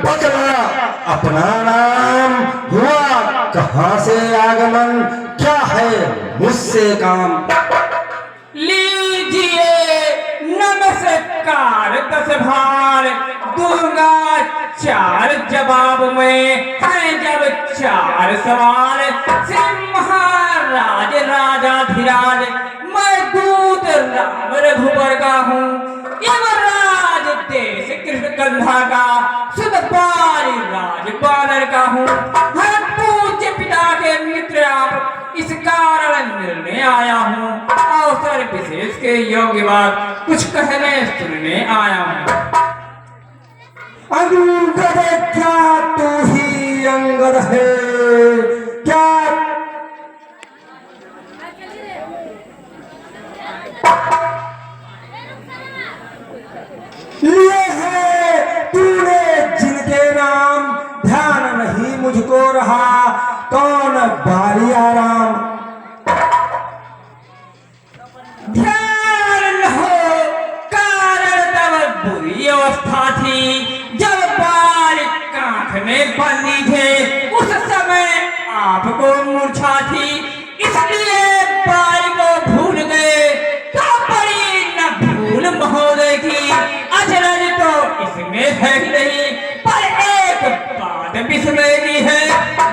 बदला अपना नाम, हुआ कहाँ से आगमन, क्या है मुझसे काम। लीजिए नमस्कार 10 भार, दूंगा 4 जवाब में, है जब 4 सवाल। श्री महाराज राजाधिराज, मैं दूत राम रघुवर का हूँ, यमराज देश कृष्ण कंधा का, सुध बाली राज बानर का हूँ। हर पूज्य पिता के मित्र आप, इस कारण मिलने आया हूँ। अवसर विशेष के योग्य बात कुछ कहने सुनने आया हूँ। अंगद क्या तू ही अंगद है, क्या लिए है तूने जिनके नाम, ध्यान नहीं मुझको रहा, कौन बालिया राम। ध्यान न हो कारण तब बुरी अवस्था थी, जब बालिक कांख में बंदी थे, उस समय आपको मूर्छा थी, इसलिए बालिक को भूल गए। तो बड़ी न भूल महोदय की, अजरज तो इसमें है ही नहीं, पर एक बात विस्मयनी है।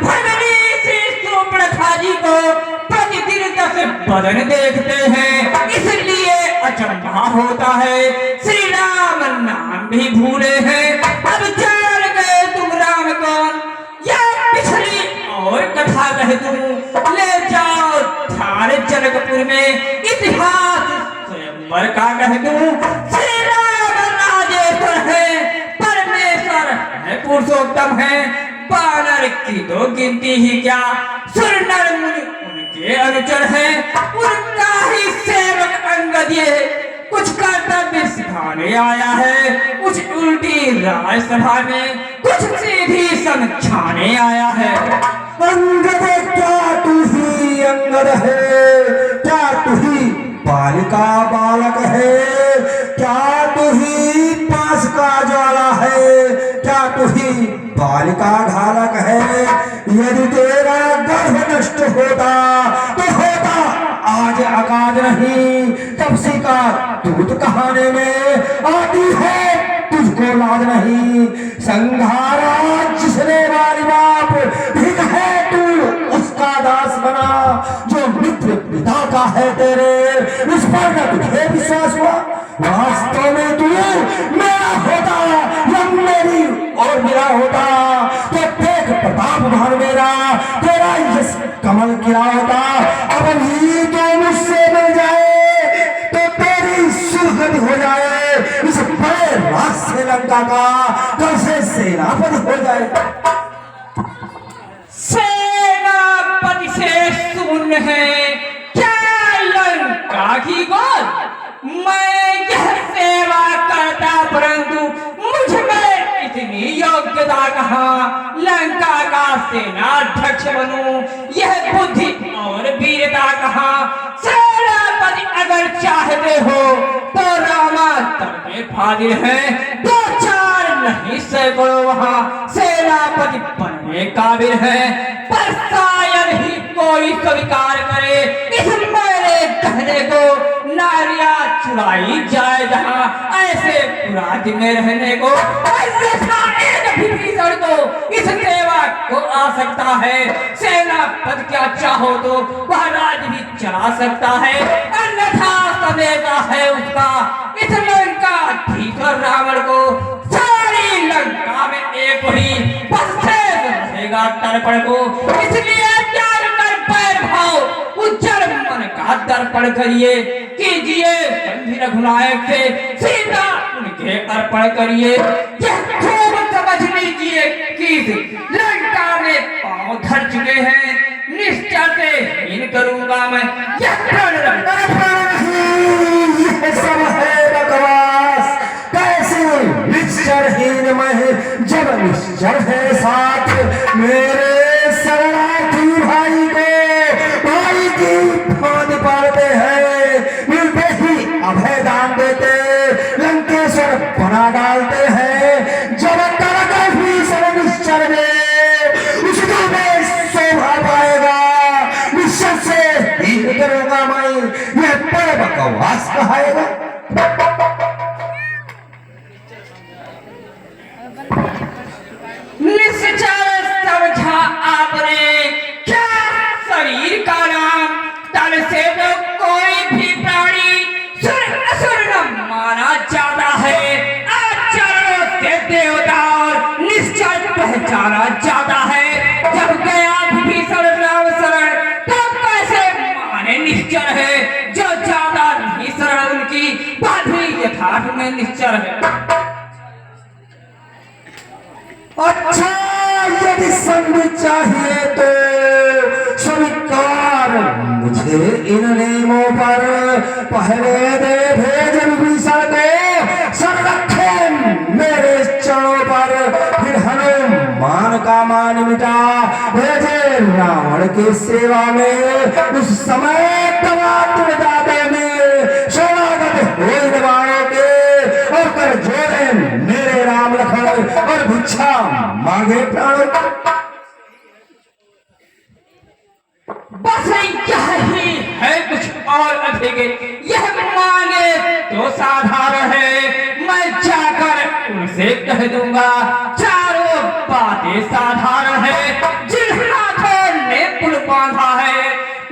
भगनी से सुपर्णखा जी को प्रतिदिन 10 बदन देखते हैं, इसलिए अचंभा होता है। श्री राम नाम भी भूले हैं, अब जान गए तुम राम कौन। यह पिछली और कथा कह दूं, ले जाओ थारे जनकपुर में, इतिहास स्वयंवर का कह दूं। श्री राम राजेश्वर है, परमेश्वर है, पुरुषोत्तम है, बानर की तो गिनती ही क्या, सुर नर मुनि उनके अनुचर हैं, उनका ही सेवक अंगद ये कुछ कर्तव्य सिखाने आया है, कुछ उल्टी राजसभा में, कुछ सीधी समझाने आया है। अंगद क्या तू ही अंगद है, क्या तू ही बालिका बालक है, क्या तू ही पास का ज्वाला है, क्या तू ही बालिका घालक है। यदि तेरा गर्भ नष्ट होता तो होता आज अकाज नहीं, तब से का दूत कहाने में आती है, तुझको लाज नहीं। संघारा जिसने वाली बाप ठीक है, तू उसका दास बना, जो मित्र पिता का है तेरे, इस पर न तुझे विश्वास हुआ। वास्तव में तू मेरा होता या मेरी और मेरा होता, तो देख प्रताप भान मेरा, तेरा यश कमल किया होता। अब ही तो मुझसे मिल जाए तो तेरी सुगति हो जाए, इस बड़े राज से लंका का कल से सेनापति हो जाए। सेनापति से सुन है क्या लंका की बात, मैं यह सेवा करता, परंतु मुझ में इतनी योग्यता कहाँ, लंका का सेनाध्यक्ष बनूं, यह बुद्धि और वीरता कहाँ। सेनापति अगर चाहते हो तो रामा तब में फादिल है, 2-4 नहीं सैकड़ों वहाँ सेनापति बनने काबिल है, पर शायद ही कोई स्वीकार करे इस मेरे कहने को। नारियां चुराई जाए जहाँ, ऐसे पुराज में रहने को, अन्यथा एक विभीषण तो इस सेवा को आ सकता है। सेनापति क्या चाहो तो वह राज भी चला सकता है, अन्यथा समय का है उसका इस लंका धीकर रावण को। सारी लंका में एक ही बस शेष रहेगा तर्पण को, इसलिए त्याग कर पैर भाव उज्जवल मन का दर्पण करिए, कीजिए संधि रघुनायक से सीता उनके अर्पण करिए। यह खूब समझ लीजिए कि लंका में पांव धर चुके हैं, निष्ठा से हीन करूंगा मैं यह प्रण सब है बकवास, कैसे निश्चरहीन मैं, जब निश्चर है साथ मेरे शरणार्थी भाई को, भाई की फांद पालते हैं, मिलते ही अभय दान देते, लंकेश्वर बना डालते हैं। जब तक भी दिखाएगा। निश्चय समझा आपने क्या शरीर का नाम, तन से तो कोई भी प्राणी सुर असुर न माना जाता है। आचरणों से देवता और निश्चय पहचाना जाता है। जब गया विभीषण राम शरण तब कैसे माने निश्चर है, जो ज्यादा नहीं शरण उनकी बात भी यथार्थ में निश्चर है। अच्छा, यदि संग चाहिए तो स्वीकार मुझे इन नियमों पर पहले दे भेज विभीषण को सर रखे मेरे चरणों पर, फिर हनुमान का मान मिटा भेजे रावण की सेवा में। उस समय दादे में शरणागत हो वालों के और कर जोड़े मेरे राम लखन और भिक्षा मांगे प्राण। बस यही है, कुछ और अधिक यह मांगे तो साधारण है। मैं जाकर उनसे कह दूंगा चारों बातें साधारण है। जिन हाथों ने पुल बांधा है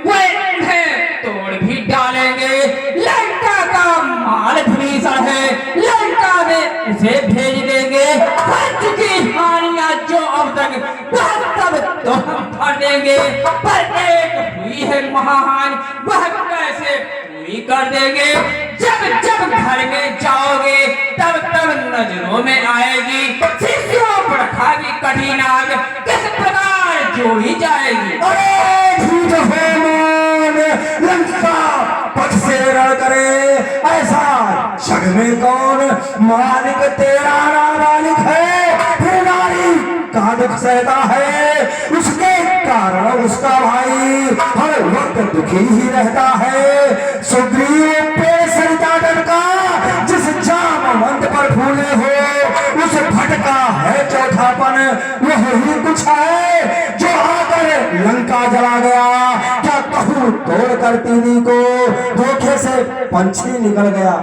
वे उन्हें तोड़ भी डालेंगे। लंका का माल भीषण है, लंका में उसे भेज देंगे। हज की हानियां जो अब तक सब तो हम भर देंगे, पर एक हुई है महान, वह कैसे पूरी कर देंगे। जब जब घर में जाओगे तब तब नजरों में आएगी शिष्यों पर खागी कठिन आग किस प्रकार जोड़ी जाएगी। अरे झूठ है मान, लंका पथ से रण करे ऐसा जग में कौन मालिक तेरा ना मालिक है। फिर नारी का दुख सहता है, उसके कारण उसका भाई हर वक्त दुखी ही रहता है। सुग्रीव पे सरिता डरका जिस जामवंत पर फूले हो, उस भटका है चौथापन वही कुछ है जो आकर लंका जला गया। क्या कहूँ तोड़ कर तीनी को धोखे से पंछी निकल गया।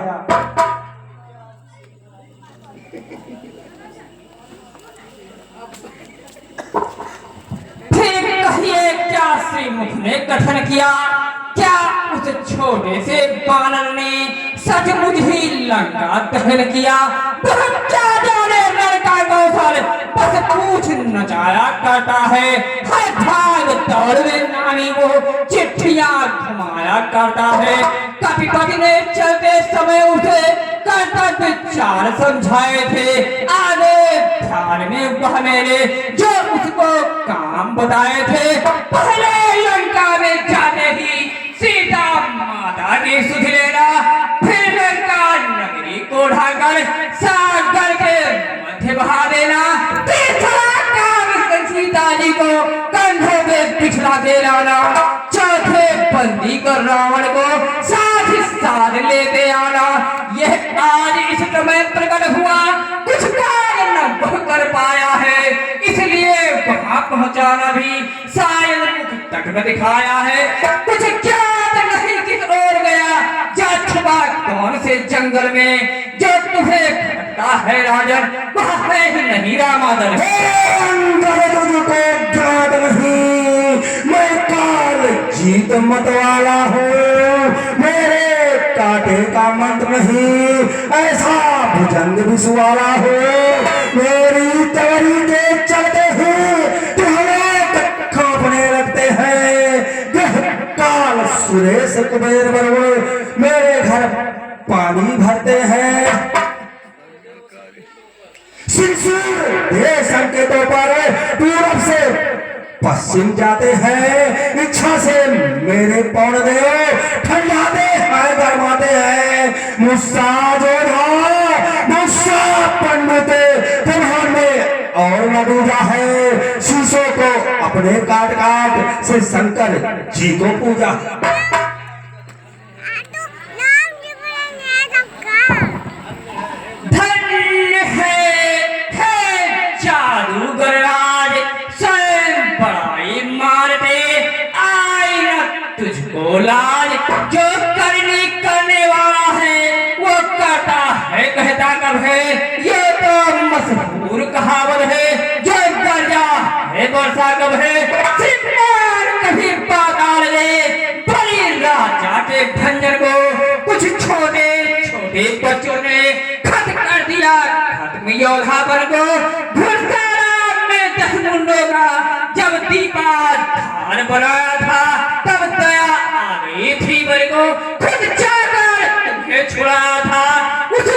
फिर कहिए क्या श्रीमुख ने गठन किया, क्या उस छोटे से बानर ने सचमुच ही लंका दहन किया। वह क्या जाने लड़का कौशल बस पूछ नचाया करता है। हर भाग दौड़ में नानी वो चिट्ठियां घुमाया करता है। कभी कभी ने चलते समय उसे कर्तव्य चार समझाए थे। आगे ध्यान में वह मेरे जो उसको काम बताए थे। पहले लंका में जाते ही सीता माता की सुध लेना, फिर लंका नगरी को ढाकर सागर के मध्य बहा देना, तीसरा काम सीता जी को कंधों पे पिछला के लाना, चौथे बंदी कर रावण को साथ ही साथ लेते आना। यह आज इस समय प्रकट हुआ, कुछ कार्य न कर पाया है, इसलिए वहां पहुंचाना भी शायद मुख तक दिखाया है। कुछ ज्ञात नहीं किस ओर गया, जा छुपा कौन से जंगल में, जो तुम्हें खटता है राजन वह है ही नहीं रामादर। तुझको ज्ञात नहीं, मैं काल जीत मत वाला हूँ, मेरे काटे का मंत्र नहीं, ऐसा भुजंग विषवाला हो। मेरी तवरी के चलते ही तुम्हें खोपने लगते हैं। काल सुरेश कुबेर बरवे मेरे घर पानी भरते हैं। देश संकेतों पर पूरब से पश्चिम जाते हैं, इच्छा से मेरे पौड़ दे ठंडाते हैं गरमाते हैं। मुस्सा जोधा मुस्सा पंडिते तुम्हार में और न डूबा है, शीशों को अपने काट काट से शंकर जी को पूजा। तुझको लाज जो करने वाला है सागब है, ये तो मशहूर कहावत है। जो गर्जा है वर्षा कब है, सिंगार कभी पाताल गए। बड़ी राजा के भंजन को कुछ छोटे छोटे बच्चों ने खत्म कर दिया। खत्म योद्धा बन को घुड़सवार में 10 मुंडों का जब दीपा धान बनाया था, तब दया आ गई थी मेरे को, खुद जाकर तुम्हें छुड़ाया था। उस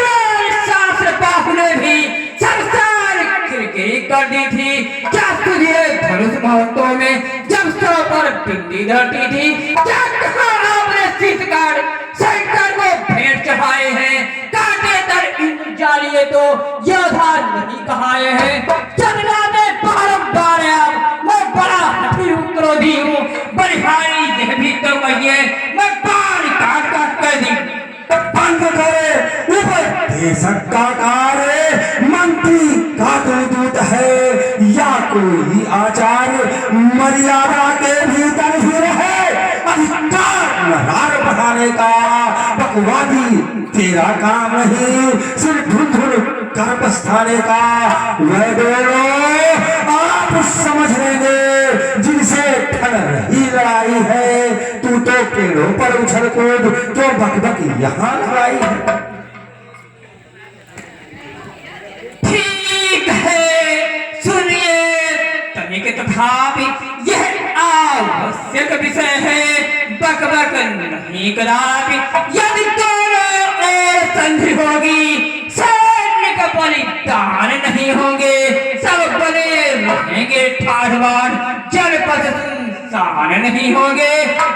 शास्त्र बाहु ने भी संसार किरकिरी कर दी थी। क्या तुझे धनुष महोत्सव में जब सौ पर पिंडी धरती थी, क्या कहाँ आपने शीश काट शंकर को भेंट चढ़ाए हैं? काटे तर इन जालिए तो योद्धा नहीं कहाए हैं। चंद्रा ने बारंबार मैं बड़ा हठी हूँ, क्रोधी हूँ, बड़ी भारी यह भी तो कहिए, मैं बाल काट काट कर दी। बंद करे ऊपर देशक का कार्य, मंत्री का तो दूत है या कोई आचार मर्यादा के भीतर ही रहे। अधिकार नगार बढ़ाने का बकवादी तेरा काम नहीं, सिर्फ धुन कर बसताने का। वह दोनों आप समझ लेंगे जिनसे ठन रही लड़ाई है। तू तो पेड़ों पर उछल कूद तो बकबक यहाँ लड़ाई है। ठीक है, सुनिए तनिक तथापि यह आवश्यक विषय है, बकबक नहीं कदापि। यदि दोनों ओर संधि होगी, सैनिक बलिदान नहीं होंगे, सब बने रहेंगे ठाठबाठ, जनपद सुनसान नहीं होंगे।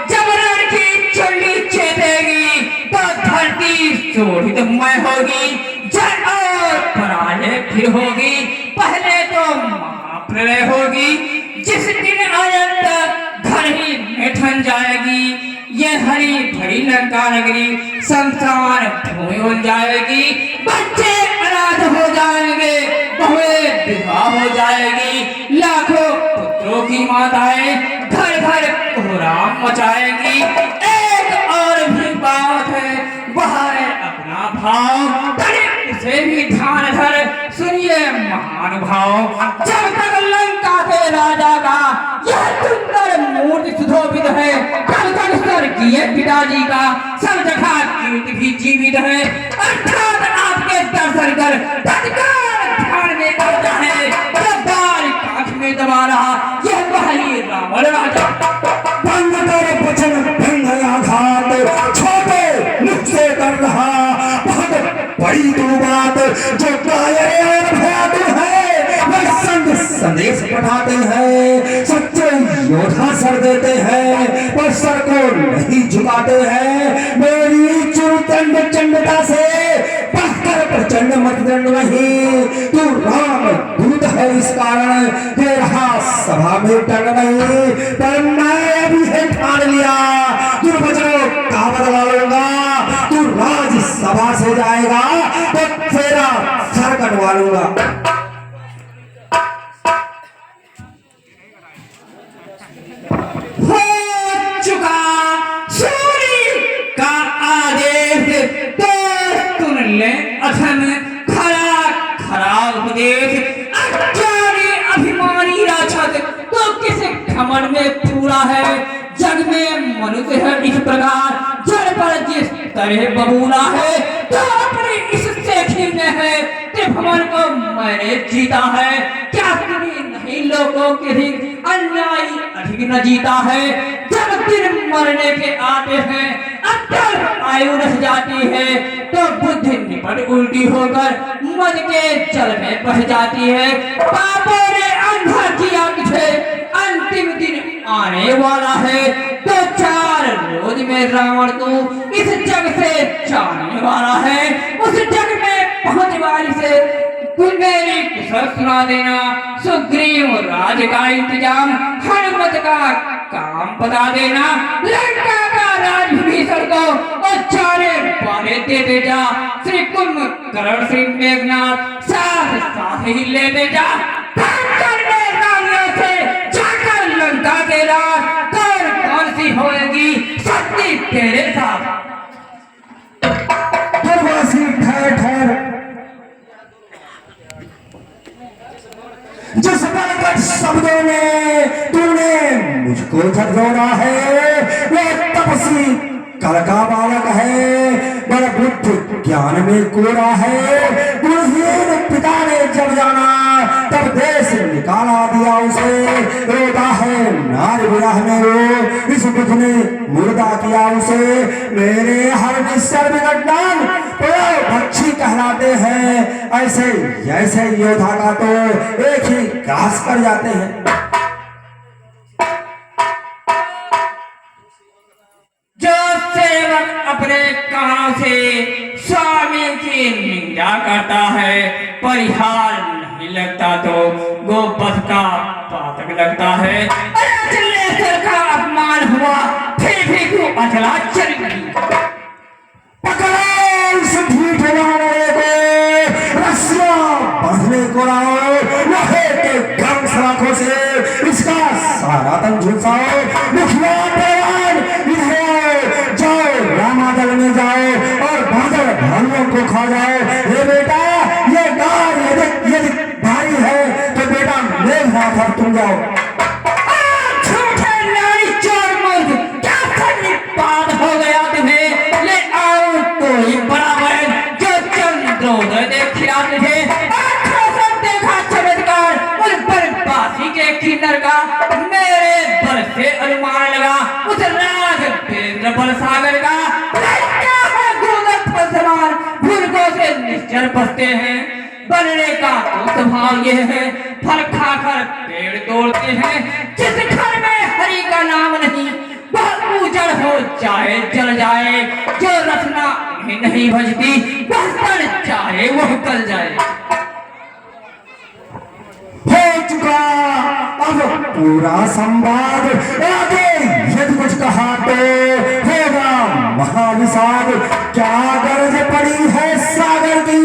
जब रण की चंडी चेतेगी तो धरती शोधितमय होगी, जल और पराजय फिर होगी। पहले तो महाप्रलय होगी, जिस दिन अनंत घर ही में ठन जाएगी। ये हरी भरी लंका नगरी संसार भूमि बन जाएगी। बच्चे अनाथ हो जाएंगे, बहुएं विधवा हो जाएगी, लाखों पुत्रों की माताएं घर घर कोहराम मचाएंगी। एक और भी बात है, वह है अपना भाव, उसे भी ध्यान धर सुनिए महानुभाव। जब तक लंका के राजा का यह सुंदर मूर्ति सुशोभित है, तब तक स्वर्गीय पिताजी का सब जगह कीर्ति भी जीवित है। अर्थात आपके दर्शन कर तत्काल ध्यान में आता है, जब बाल आंख में दबा रहा यह वही रावण राजा। बंद कर वचन भंग आघात, छोटे नुस्खे कर रहा बहुत बड़ी तू बात। जो कायर और भयातु है वह संग संदेश पठाते हैं। सच्चे योद्धा सर देते हैं पर सर को नहीं झुकाते हैं। मेरी चुरचंड चंडता से बढ़कर प्रचंड मतदंड नहीं। तू राम दूत है इस कारण दे रहा सभा में टंग नहीं, पर मैं अभी है ठान लिया तू बचनों का बदला लूंगा। तू राज सभा से जाएगा तो तेरा सर कटवा लूंगा। हो चुका सूर्य का आदेश, तो सुन ले अथन खरा खरा उपदेश। अज्ञानी अभिमानी राक्षस तो किस घमंड में पूरा है। जग में मनुष्य है इस प्रकार, जड़ पर जिस तरह बबूला है, तो अपनी इस सेठी में है त्रिभुवन को मैंने जीता है। क्या सुनी नहीं लोगों के हित अन्यायी अधिक न जीता है। जब दिन मरने के आते हैं, अटल आयु रह जाती है, तो बुद्धि निपट उल्टी होकर मद के जल में बह जाती है। पापों ने अंधा किया मुझे, अंतिम दिन आने वाला है, तो 4 रोज में रावण तू इस जग से जाने वाला है। उस जग में पहुंच वाली से तू मेरी कुशल सुना देना। सुग्रीव राज का इंतजाम, हनुमत का काम बता देना। लंका का राज विभीषण को और 4 बारे दे दे जा। श्री कुंभकर्ण श्री मेघनाथ साथ साथ ही ले दे जा। लंका के राज कौन सी होएगी शक्ति तेरे साथ। दुर्वासी ठहर ठहर जिस प्रकट शब्दों में तूने मुझको झकझोरा है, वो तपसी कल का बालक है, बड़ा बुद्ध ज्ञान में कोरा है। गुणहीन पिता ने जब जाना तब देश निकाला दिया उसे, रोता है नारी विरह में वो, इस बुद्ध ने मुर्दा किया उसे। मेरे हर निश्चर विगतदान पक्षी कहलाते हैं, ऐसे ऐसे योद्धा का तो एक ही घास कर जाते हैं। जो सेवक अपने कानों से स्वामी की निंदा करता है, परिहार नहीं लगता तो गोवध का पातक लगता है। अचलेश्वर का अपमान हुआ, फिर भी क्यों अचला चल गई। पकड़ो उस ढीठ वाले को, रस्सियां बांधने को लाओ, लोहे के गर्म सलाखों से इसका सारा तन झुलसाओ। मुखिया प्रधान इधर जाओ, रामादल में जाओ और बादल भालुओं को खा जाओ। हे बेटा, ये गाय यदि भारी है तो बेटा मेघनाथ अब तुम जाओ। झूठे नारी चोर मुर्ग, क्या करने पाद हो गया तुम्हें। ले आओ कोई बड़ा बैल जो चंद्रोदय देख खिलाते थे। आँखों से देखा चमत्कार उस बरबासी के किन्नर का, मेरे बल से अनुमान लगा उस राज पेंद्र बल सागर का। क्या है घूंघट फसमान, भूलकों से निश्चर बसते हैं। बनने का तो स्वभाव ये है, फल खाकर पेड़ तोड़ते हैं। जिस घर में हरि का नाम नहीं, वह उजड़ हो चाहे जल जाए। जो रचना उन्हें नहीं भजती, वह कर चाहे वह कल जाए। हो चुका अब पूरा संवाद, आगे यदि कुछ कहा तो होगा महाविषाद। क्या गरज पड़ी है सागर की,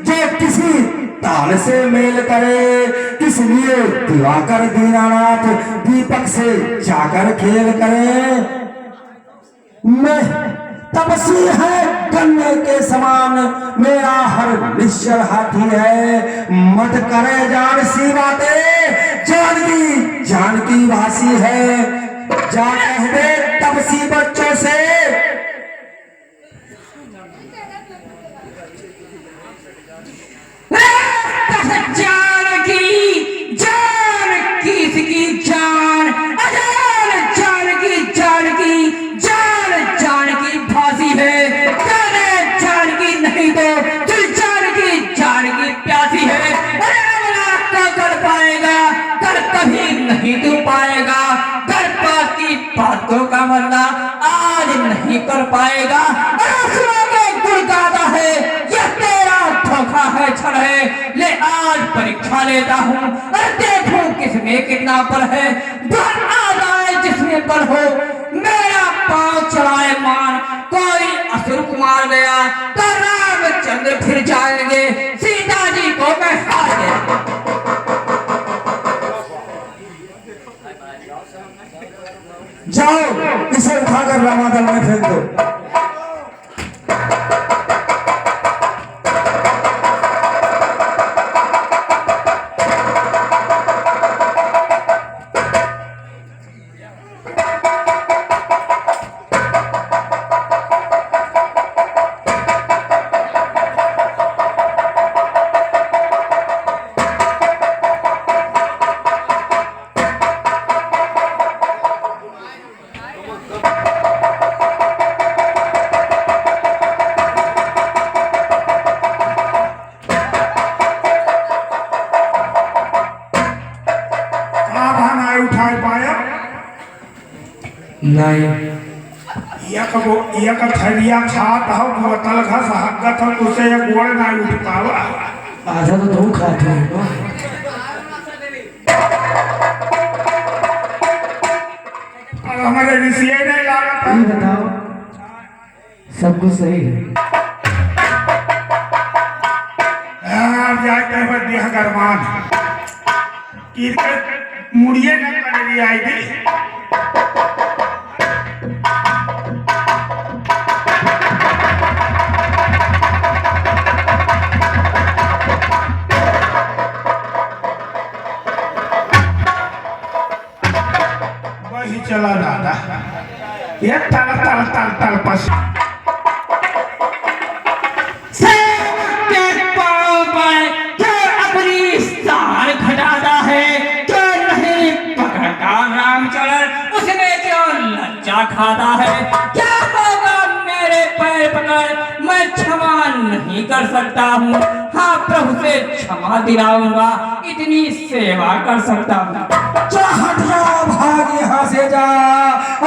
जो किसी ताल से मेल करे। किस लिए दिवाकर दीनानाथ दीपक से जाकर खेल करे। मैं तपस्वी है गन्ने के समान, मेरा हर निश्चर हाथी है। मत करे जान सी बातें, जानकी भाषी है। जा कह दे तपसी बच्चों से, जानकी किसकी जान, अजान जानकी फांसी है। जाने जानकी नहीं तो दिल जानकी प्यासी है। अरे अमला का कर पाएगा, कर कभी नहीं तू पाएगा। कर पास की बातों का मरना आज नहीं कर पाएगा। असुरों के गुण गाता है, यह तेरा धोखा है, छल है। ले आज परीक्षा लेता हूँ और देखूं किसमें कितना बल है। बल आ जाए जिसमें बल हो, मेरा पांव चलाए मान। कोई असुर कुमार गया तो रामचंद्र फिर जाएंगे, सीता जी को मैं हार दे। जाओ इसे उठाकर रामादल में फेंक दो। नहीं एक थरिया खात हो बोतल घस हगत हो उसे एक गोड़ ना उठतावा। आधा तो तुम खाते हो। और हमारे विषय नहीं लागत। ये बताओ सब कुछ सही है। अब जाके बस दिया गरमान क्रिकेट मुड़िए न करनी आई थी। चला दादा ये तल तल तल तल पस के पाँव पर जो अपनी सार घटाता है, जो नहीं पकड़ता रामचरण उसमें जो लज्जा खाता है। क्या होगा मेरे पैर पकड़, मैं क्षमा नहीं कर सकता हूँ। हाँ प्रभु से क्षमा दिलाऊंगा, इतनी सेवा कर सकता हूँ। जा हट जा, भाग यहाँ से जा,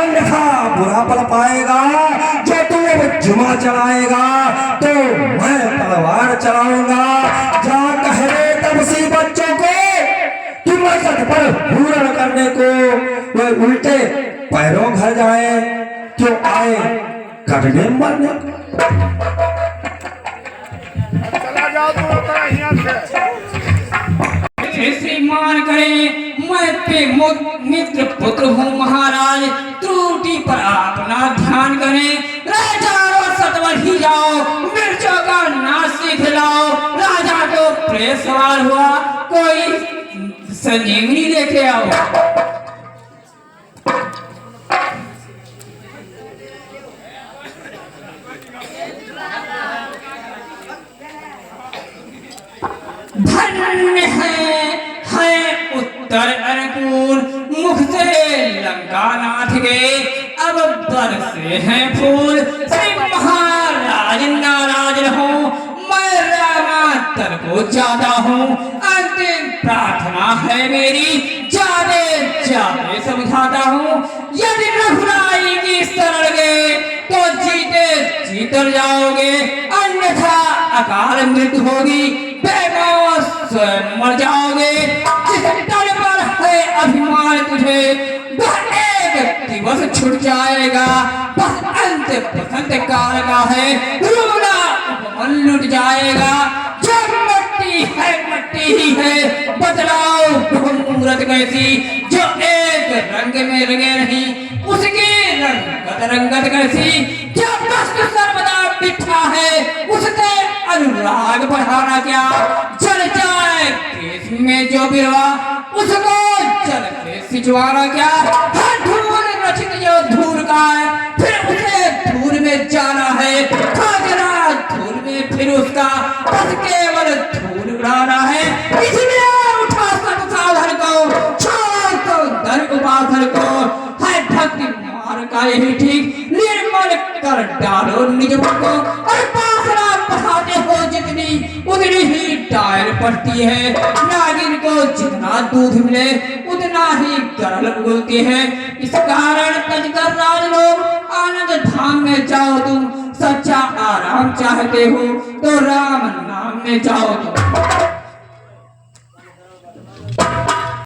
अन्यथा बुरा पल पाएगा। जो तू अब जुमा चलाएगा तो मैं तलवार चलाऊंगा। जा कह दे तब सी बच्चों को कि मस्जिद पर पूर्ण करने को वे उल्टे पैरों घर जाए, क्यों आए कटने मरने को। चला जाओ तू अपना यहाँ से श्रीमान करें, मैं पे मित्र पुत्र हूँ महाराज, त्रुटि पर अपना ध्यान करें। राजा और सतवर ही जाओ, मिर्चों का नाश खिलाओ। राजा को प्रेम सवाल हुआ, कोई संजीवनी लेके आओ। धन्य है उत्तर अनुकूल, मुख से लंका नाथ गए, अब बरसे हैं फूल। श्री महाराज नाराज रहो, मैं रामातर को ज्यादा हूँ। अंतिम प्रार्थना है मेरी, जाने जाने समझाता हूँ। यदि रघुराई की शरण गए तो जीते जीतर जाओगे, अन्यथा अकाल मृत्यु होगी, बेमौत स्वयं मर जाओगे। जिस तल पर है अभिमान तुझे, वह एक दिवस छूट जाएगा। बस अंत बसंत काल का है, रोना मन लुट जाएगा। जो मट्टी है मट्टी ही है, बदलाओ मूरत कैसी। जो एक रंग में रंगे नहीं, उसकी रंगत कैसी। जो वस्तु सर्वदा मिठा है, उससे अनुराग बढ़ाना क्या। जल जाए केस में जो बिरवा, उसको जल से सिंचवाना क्या। हर धूल रचित जो धूल का है, फिर उसे धूल में जाना है। खाजरा धूल में फिर उसका बस केवल धूल उड़ाना है। इसलिए उठा सब साधन को, छोड़ तो धन उपाधन को। है भक्ति मार का यही ठीक, निर्मल कर डालो निज मन को। और पासरा बढ़ाते हो जितनी, उतनी ही डायल पड़ती है। नागिन को जितना दूध मिले, उतना ही गरल उगलती है। इस कारण तजकर राज लोग आनंद धाम में जाओ। तुम सच्चा आराम चाहते हो तो राम नाम में जाओ तुम।